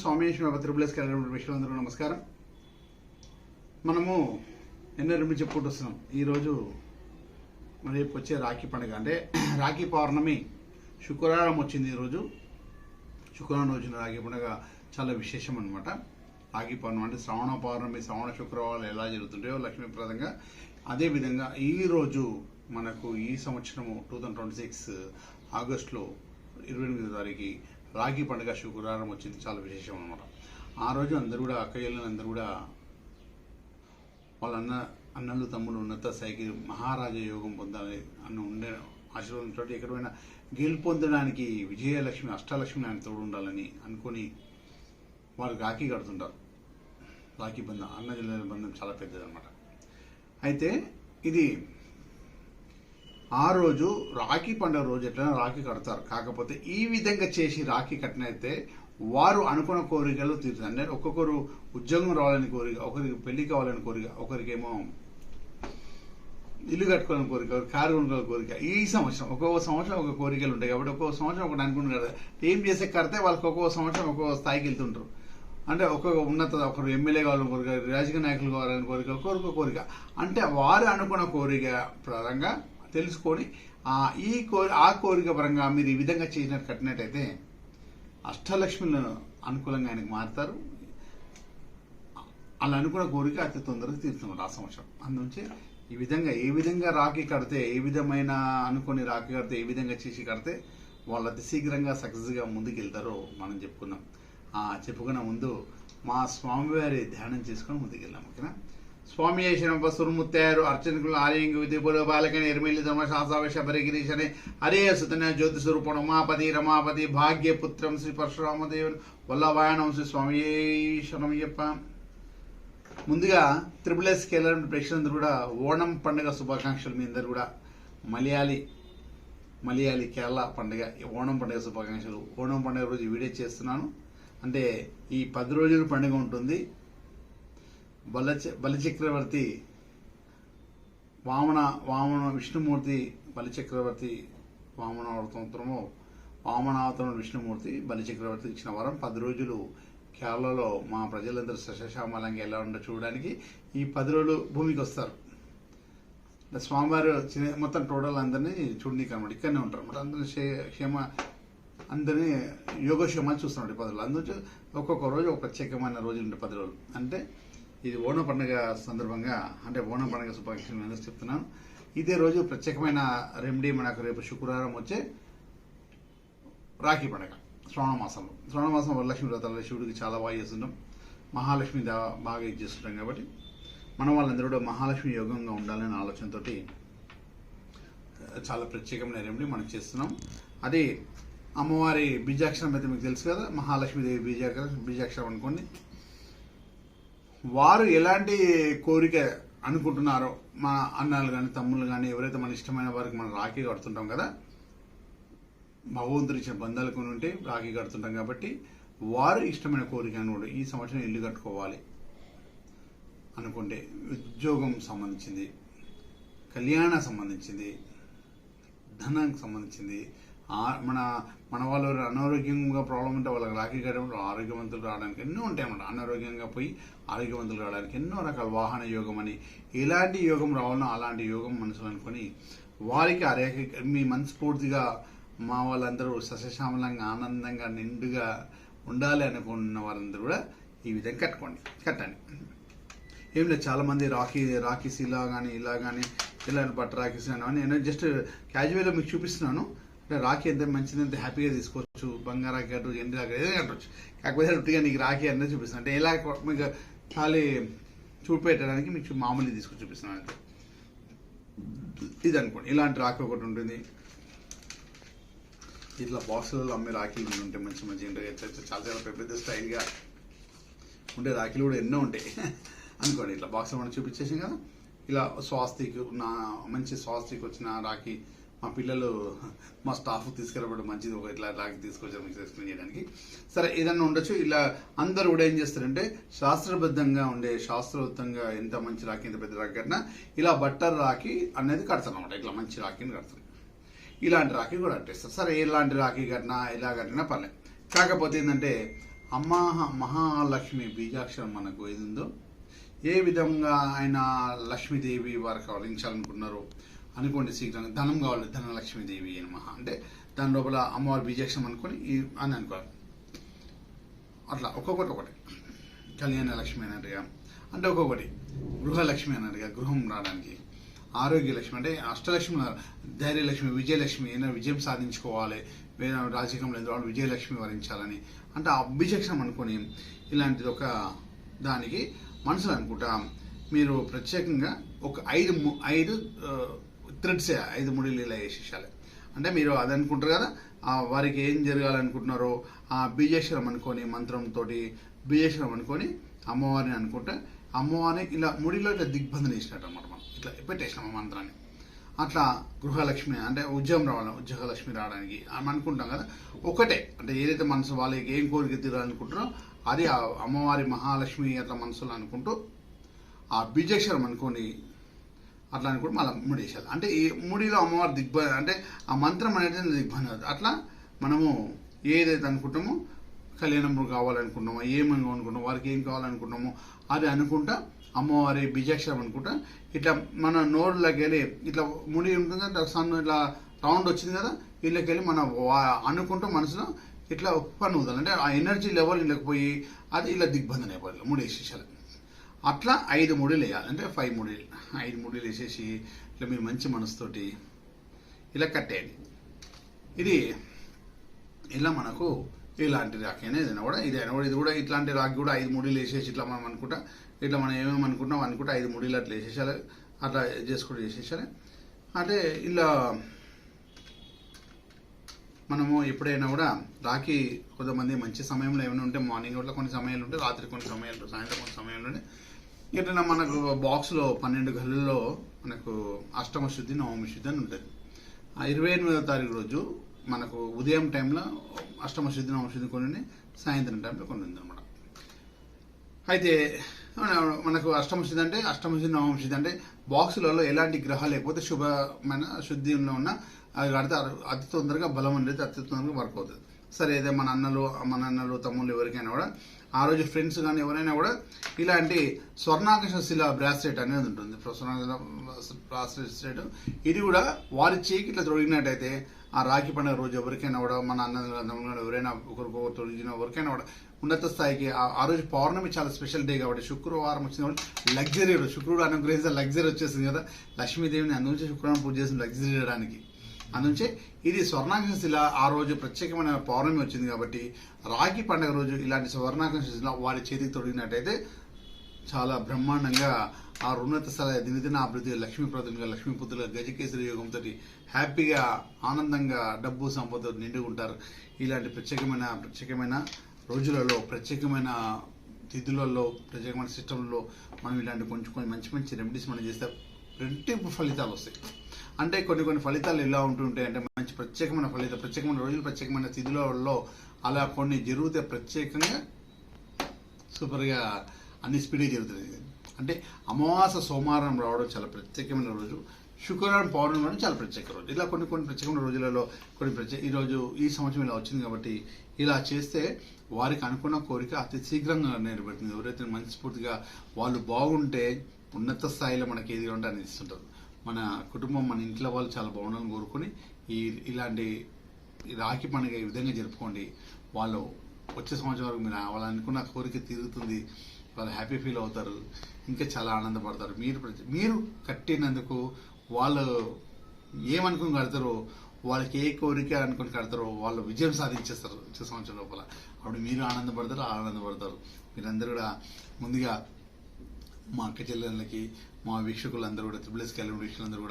స్వామి త్రిపులేస్కి విషయాలందరూ నమస్కారం. మనము ఎన్నో చెప్పుకుంటూ వస్తున్నాం. ఈరోజు రేపు వచ్చే రాఖీ పండుగ అంటే రాఖీ పౌర్ణమి శుక్రవారం వచ్చింది. ఈరోజు శుక్రవారం వచ్చిన రాఖీ పండుగ చాలా విశేషం అనమాట. రాఖీ పౌర్ణమి అంటే శ్రావణ పౌర్ణమి, శ్రావణ శుక్రవారాలు ఎలా జరుగుతుంటాయో లక్ష్మీప్రదంగా అదేవిధంగా ఈరోజు మనకు ఈ సంవత్సరము 2026 ఆగస్టులో 28వ తారీఖు రాఖీ పండుగ శుక్రవారం వచ్చింది. చాలా విశేషం అనమాట. ఆ రోజు అందరూ కూడా అక్కయ్యలందరూ కూడా వాళ్ళ అన్నలు తమ్ముడు ఉన్నత స్థాయికి మహారాజా యోగం పొందాలి అన్న ఉండే ఆశీర్వాదంతో ఎక్కడైనా గెలుపొందడానికి విజయలక్ష్మి అష్టలక్ష్మి ఆయన తోడు ఉండాలని అనుకుని వారు రాఖీ కడుతుంటారు. రాఖీ బంధం అన్న జిల్లాల బంధం చాలా పెద్దదన్నమాట. అయితే ఇది ఆ రోజు రాఖీ పండుగ రోజు ఎట్లయినా రాఖీ కడతారు. కాకపోతే ఈ విధంగా చేసి రాఖీ కట్టినైతే వారు అనుకున్న కోరికలు తీరుతారు. అంటే ఒక్కొక్కరు ఉద్యోగం రావాలని కోరిక, ఒకరికి పెళ్లి కావాలని కోరిక, ఒకరికేమో ఇల్లు కట్టుకోవాలని కోరిక, కారు కొనుక్కోవాలని కోరిక. ఈ సంవత్సరం ఒక్కొక్క సంవత్సరం ఒక కోరికలు ఉంటాయి కాబట్టి ఒక్కొక్క సంవత్సరం ఒకటి అనుకుంటారు కదా. ఏం చేసే కడితే వాళ్ళకి ఒక్కొక్క సంవత్సరం ఒక్కొక్క స్థాయికి వెళ్తుంటారు. అంటే ఒక్కొక్క ఉన్నత ఒకరు ఎమ్మెల్యే కావాలని కోరిక, రాజకీయ నాయకులు కావాలని కోరిక, ఒక్కొక్క కోరిక. అంటే వారు అనుకున్న కోరిక పరంగా తెలుసుకొని ఆ కోరిక పరంగా మీరు ఈ విధంగా చేసినట్టు కట్టినట్టయితే అష్టలక్ష్మిలను అనుకూలంగా ఆయనకు మారుతారు. అలా అనుకున్న కోరిక అతి తొందరగా తీరుతున్నారు ఆ సంవత్సరం. అందుంచి ఏ విధంగా రాఖీ కడితే, ఏ విధమైన అనుకుని రాఖీ కడితే, ఏ విధంగా చేసి కడితే వాళ్ళు అతి శీఘ్రంగా సక్సెస్గా ముందుకు వెళ్తారో మనం చెప్పుకున్నాం. చెప్పుకున్న ముందు మా స్వామివారి ధ్యానం చేసుకొని ముందుకు వెళ్దాం. ఓకేనా? స్వామి శరణప్ప సురుముత్తారు అర్చనకులు ఆలయంగా విధిపుల బాలకని ఎరిమిల్లి ధర్మ శాసావేశ పరిగిరీశని హరే సుతన జ్యోతి స్వరూపణ ఉమాపతి రమాపతి భాగ్యపుత్రం శ్రీ పరశురామదేవుని వల్లభాయనం శ్రీ స్వామి శరణమయ్యప్ప. ముందుగా త్రిపులేస్కి వెళ్ళిన ప్రేక్షకులందరూ కూడా ఓణం పండుగ శుభాకాంక్షలు. మీ అందరు కూడా మలయాళీ కేరళ పండుగ ఓణం పండుగ శుభాకాంక్షలు. ఓణం పండుగ రోజు వీడియో చేస్తున్నాను. అంటే ఈ 10 రోజుల పండుగ ఉంటుంది. బలిచక్రవర్తి వామన విష్ణుమూర్తి బలిచక్రవర్తి వామనావతారం విష్ణుమూర్తి బలిచక్రవర్తి ఇచ్చిన వరం 10 రోజులు కేరళలో మా ప్రజలందరూ సస్యశ్యామలంగా ఎలా ఉండో చూడడానికి ఈ 10 రోజులు భూమికి వస్తారు. స్వామివారు మొత్తం టోటల్ అందరినీ చూడనీకి అనమాట. ఇక్కడనే ఉంటారు అనమాట. అందరినీ యోగక్షేమాన్ని చూస్తున్నాడు 10 రోజులు. అందులో ఒక్కొక్క రోజు ఒక ప్రత్యేకమైన రోజులు ఉంటాయి 10 రోజులు. అంటే ఇది ఓణం పండుగ సందర్భంగా, అంటే ఓణం పండుగ శుభాకాంక్షలు నేను చెప్తున్నాను. ఇదే రోజు ప్రత్యేకమైన రెమెడీ మనకు రేపు శుక్రవారం వచ్చే రాఖీ పండుగ శ్రావణ మాసం వరలక్ష్మి వ్రతాలు శివుడికి చాలా బాగా చేస్తుంటాం. మహాలక్ష్మి బాగా ఇది చేస్తుంటాం. కాబట్టి మన వాళ్ళందరూ కూడా మహాలక్ష్మి యోగంగా ఉండాలనే ఆలోచనతో చాలా ప్రత్యేకమైన రెమెడీ మనం చేస్తున్నాం. అది అమ్మవారి బీజాక్షరం అయితే మీకు తెలుసు కదా. మహాలక్ష్మీదేవి బీజాక్షరం అనుకోండి. వారు ఎలాంటి కోరిక అనుకుంటున్నారో, మా అన్నలు కానీ తమ్ముళ్ళు కానీ ఎవరైతే మన ఇష్టమైన వారికి మనం రాఖీ కడుతుంటాం కదా, భగవంతుడు ఇచ్చిన బంధాలు కొన్ని ఉంటే రాఖీ కడుతుంటాం. కాబట్టి వారు ఇష్టమైన కోరిక అనుకుంటే ఈ సంవత్సరం ఇల్లు కట్టుకోవాలి అనుకుంటే, ఉద్యోగం సంబంధించింది, కళ్యాణం సంబంధించింది, ధనానికి సంబంధించింది, మన వాళ్ళు అనారోగ్యంగా ప్రాబ్లం ఉంటే వాళ్ళకి రాఖీ కట్టడం ఆరోగ్యవంతులు రావడానికి ఎన్నో ఉంటాయి అన్నమాట. అనారోగ్యంగా పోయి ఆరోగ్యవంతులు రావడానికి ఎన్నో రకాల వాహన యోగం అని, ఎలాంటి యోగం రావాలనో అలాంటి యోగం మనసులు అనుకొని వారికి ఆ రేఖ మీ మనస్ఫూర్తిగా మా వాళ్ళందరూ సస్యశ్యామలంగా ఆనందంగా నిండుగా ఉండాలి అనుకున్న వారందరూ కూడా ఈ విధంగా కట్టండి. ఏం లేదు, చాలామంది రాఖీస్ ఇలా కానీ ఇలాంటి బట్ట రాఖీస్ కానీ నేను జస్ట్ క్యాజువల్గా మీకు చూపిస్తున్నాను. అంటే రాఖీ ఎంత మంచిది, ఎంత హ్యాపీగా తీసుకోవచ్చు. బంగారు రాఖీ కట్టవచ్చు, ఎండి రాఖీ ఏదైనా కట్టవచ్చు. కాకపోతే రొట్టిగా నీకు రాఖీ అనేది చూపిస్తాను. అంటే ఎలా మీకు ఖాళీ చూపెట్టడానికి మీకు మామూలు తీసుకొని చూపిస్తున్నాను. అంటే ఇది అనుకోండి, ఇలాంటి రాఖీ ఒకటి ఉంటుంది. ఇట్లా బాక్సులలో అమ్మే రాఖీలు ఉంటాయి, మంచి చాలా పెద్ద స్టైల్గా ఉండే రాఖీలు కూడా ఎన్నో ఉంటాయి అనుకోండి. ఇట్లా బాక్స్ మనం చూపించేసాం కదా. ఇలా మంచి స్వాస్తిక్ వచ్చిన రాఖీ మా పిల్లలు మా స్టాఫ్ తీసుకెళ్ళబడి మంచిది ఒక ఇట్లా రాఖీ తీసుకొచ్చారు మీకు ఎక్స్ప్లెయిన్ చేయడానికి. సరే, ఏదన్నా ఉండొచ్చు. ఇలా అందరూ కూడా ఏం చేస్తారంటే శాస్త్రోక్తంగా ఎంత మంచి రాఖీ, ఎంత పెద్ద రాఖీ కట్టినా ఇలా బట్టర్ రాఖీ అనేది కడతారు అనమాట. ఇట్లా మంచి రాఖీని కడతారు. ఇలాంటి రాఖీ కూడా కట్టేస్తారు. సరే, ఇలాంటి రాఖీ కట్టినా ఇలా కట్టినా పర్లేదు. కాకపోతే ఏంటంటే అమ్మా మహాలక్ష్మి బీజాక్షరం మనకు ఏది ఉందో, ఏ విధంగా ఆయన లక్ష్మీదేవి వారికి అవరించాలనుకున్నారో అనుకోండి. శీఘ్రంగా ధనం కావాలి, ధనలక్ష్మీదేవి అని మహా అంటే దాని లోపల అమ్మవారి బీజాక్షరం అనుకొని అని అనుకోవాలి. అట్లా ఒక్కొక్కటి కళ్యాణ లక్ష్మి అన్నట్టుగా, అంటే ఒక్కొక్కటి గృహలక్ష్మి అన్నట్టుగా గృహం రావడానికి, ఆరోగ్యలక్ష్మి అంటే అష్టలక్ష్మి, ధైర్యలక్ష్మి, విజయలక్ష్మి ఏదైనా విజయం సాధించుకోవాలి, వేరే రాజకీయంలో ఎదురు విజయలక్ష్మి వరించాలని అంటే అభిషేక్షం అనుకొని ఇలాంటిది ఒక దానికి మనసులో అనుకుంటా మీరు ప్రత్యేకంగా ఒక ఐదు థ్రెడ్స్ 5 ముడిలు ఇలా వేసేసాలి. అంటే మీరు అది అనుకుంటారు కదా, వారికి ఏం జరగాలనుకుంటున్నారో ఆ బీజేశ్వరం అనుకొని మంత్రంతో బీజేశ్వరం అనుకొని అమ్మవారిని అనుకుంటే అమ్మవారిని ఇలా ముడిలో ఇట్లా దిగ్బంధన వేసినట్టు అనమాట. మనం ఇట్లా పెట్టేసినాం ఆ మంత్రాన్ని. అట్లా గృహలక్ష్మి అంటే ఉద్యోగం రావాలి, ఉద్యోగలక్ష్మి రావడానికి అని అనుకుంటాం కదా. ఒకటే అంటే ఏదైతే మనసు వాళ్ళకి ఏం కోరిక తీరాలనుకుంటారో అది ఆ అమ్మవారి మహాలక్ష్మి అట్లా మనసులో అనుకుంటూ ఆ బీజాక్షరం అనుకొని అట్లా అనుకుంటూ మళ్ళీ ముడేసాలి. అంటే ఈ ముడిలో అమ్మవారి అంటే ఆ మంత్రం అనేది దిగ్బంధన. అట్లా మనము ఏదైతే అనుకుంటామో కళ్యాణం కావాలనుకుంటున్నామో, ఏమని అనుకుంటామో, వారికి ఏం కావాలనుకుంటున్నామో అది అనుకుంటా అమ్మవారి బీజాక్షరం అనుకుంటా ఇట్లా మన నోరులోకి వెళ్ళి ఇట్లా ముడి ఉంటుంది, సన్ ఇట్లా రౌండ్ వచ్చింది కదా, వీళ్ళకి వెళ్ళి మనం అనుకుంటూ మనసులో ఇట్లా పని ఊదాలి. అంటే ఆ ఎనర్జీ లెవెల్ ఇళ్ళకి పోయి అది ఇలా దిగ్బంధన అయిపోవాలి. ముడి వేసేసాలి. అట్లా 5 ముడిలు వేయాలి. అంటే 5 ముడిలు 5 ముడిలు వేసేసి ఇట్లా మీరు మంచి మనసుతోటి ఇలా కట్టేయండి. ఇది ఇలా మనకు ఇలాంటి రాఖీ అనేది ఇది కూడా ఇట్లాంటి రాఖీ కూడా 5 ముడిలు వేసేసి ఇట్లా మనం అనుకుంటా ఇట్లా మనం ఏమేమి అనుకుంటాం అనుకుంటా 5 ముడిలు అట్లా వేసేసాలి. అట్లా చేసేసాలి. అంటే ఇలా మనము ఎప్పుడైనా కూడా రాఖీ కొంతమంది మంచి సమయంలో ఏమైనా ఉంటే మార్నింగ్ కూడా కొన్ని సమయాలు ఉంటాయి, రాత్రి కొన్ని సమయాలు, సాయంత్రం కొన్ని సమయాలు ఉంటాయి. ఇట్లా మనకు బాక్స్లో 12 గల్లుల్లో మనకు అష్టమ శుద్ధి నవమి శుద్ధి అని ఉంటుంది. ఆ 28వ తారీఖు రోజు మనకు ఉదయం టైంలో అష్టమ శుద్ధి నవమ శుద్ధి కొన్ని, సాయంత్రం టైంలో కొన్ని ఉంది అనమాట. అయితే మనకు అష్టమ శుద్ధి అంటే అష్టమ శుద్ధి నవమ శుద్ధి అంటే బాక్సులలో ఎలాంటి గ్రహాలు లేకపోతే శుభమైన శుద్ధిలో ఉన్న అది కడితే అతి తొందరగా బలం అనేది అతి తొందరగా వర్క్ అవుతుంది. సరే అయితే మన అన్నలు తమ్ముళ్ళు ఎవరికైనా కూడా ఆ రోజు ఫ్రెండ్స్ కానీ ఎవరైనా కూడా ఇలాంటి స్వర్ణాకర్షణ శిల బ్రాస్లెట్ అనేది ఉంటుంది. బ్రాస్లెట్ ఇది కూడా వారి చేయికి ఇట్లా తొడిగినట్టయితే ఆ రాఖీ పండుగ రోజు ఎవరికైనా కూడా మన అన్నదమ్ములు ఎవరైనా ఒకరికొకరు తొడిగిన ఎవరికైనా కూడా ఉన్నత స్థాయికి ఆ రోజు పౌర్ణమి చాలా స్పెషల్ డే కాబట్టి శుక్రవారం వచ్చింది కాబట్టి లగ్జరీ రోజు, శుక్రుడు అనుగ్రహించిన లగ్జరీ వచ్చేసింది కదా, లక్ష్మీదేవిని అందుంచి శుక్రవారం పూజ చేసిన లగ్జరీ చేయడానికి. అందుంచే ఇది స్వర్ణాకర్షణ శిల ఆ రోజు ప్రత్యేకమైన పౌర్ణమి వచ్చింది కాబట్టి రాఖీ పండుగ రోజు ఇలాంటి స్వర్ణాకర్షణ శిల వారి చేతికి తొడిగినట్టయితే చాలా బ్రహ్మాండంగా ఆ ఉన్నత స్థల దినదిన అభివృద్ధి లక్ష్మీప్రదులుగా లక్ష్మీపుత్రులుగా గజకేసరి యోగంతో హ్యాపీగా ఆనందంగా డబ్బు సంపద నిండుకుంటారు. ఇలాంటి ప్రత్యేకమైన రోజులలో, ప్రత్యేకమైన తిథులలో, ప్రత్యేకమైన సిస్టంలో మనం ఇలాంటి కొంచెం మంచి రెమెడీస్ మనం చేస్తే రెట్టింపు ఫలితాలు వస్తాయి. అంటే కొన్ని ఫలితాలు ఎలా ఉంటుంటాయి అంటే మంచి ప్రత్యేకమైన రోజులు, ప్రత్యేకమైన తిథులలో అలా కొన్ని జరిగితే ప్రత్యేకంగా సూపర్గా అన్ని స్పీడ్గా జరుగుతుంది. అంటే అమావాస సోమవారం రావడం చాలా ప్రత్యేకమైన రోజు, శుక్రవారం పౌర్ణమి రావడం చాలా ప్రత్యేక రోజు. ఇలా కొన్ని ప్రత్యేకమైన రోజులలో ఈరోజు ఈ సంవత్సరం ఇలా వచ్చింది కాబట్టి ఇలా చేస్తే వారికి అనుకున్న కోరిక అతి శీఘ్రంగా నెరవేరుతుంది. ఎవరైతే మనస్ఫూర్తిగా వాళ్ళు బాగుంటే ఉన్నత స్థాయిలో మనకి ఏది ఉంటే అని ఇస్తుంటారు. మన కుటుంబం, మన ఇంట్లో వాళ్ళు చాలా బాగుండాలని కోరుకొని ఇలాంటి రాఖీ పండుగ ఈ విధంగా జరుపుకోండి. వాళ్ళు వచ్చే సంవత్సరం వరకు వాళ్ళు అనుకున్న కోరిక తీరుతుంది, వాళ్ళు హ్యాపీ ఫీల్ అవుతారు, ఇంకా చాలా ఆనందపడతారు. మీరు కట్టినందుకు వాళ్ళు ఏమనుకుని కడతారో, వాళ్ళకి ఏ కోరిక అనుకుని కడతారో వాళ్ళు విజయం సాధించేస్తారు వచ్చే సంవత్సరం లోపల. అప్పుడు మీరు ఆనందపడతారు. మీరందరూ కూడా ముందుగా మా అక్క చెల్లెళ్ళకి, మా వీక్షకులందరూ కూడా త్రిబుల్ఎస్ క్యాలెండర్ వీక్షకులందరూ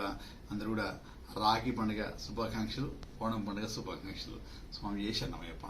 కూడా రాఖీ పండుగ శుభాకాంక్షలు, ఓణం పండుగ శుభాకాంక్షలు. స్వామి శరణమయ్యప్ప.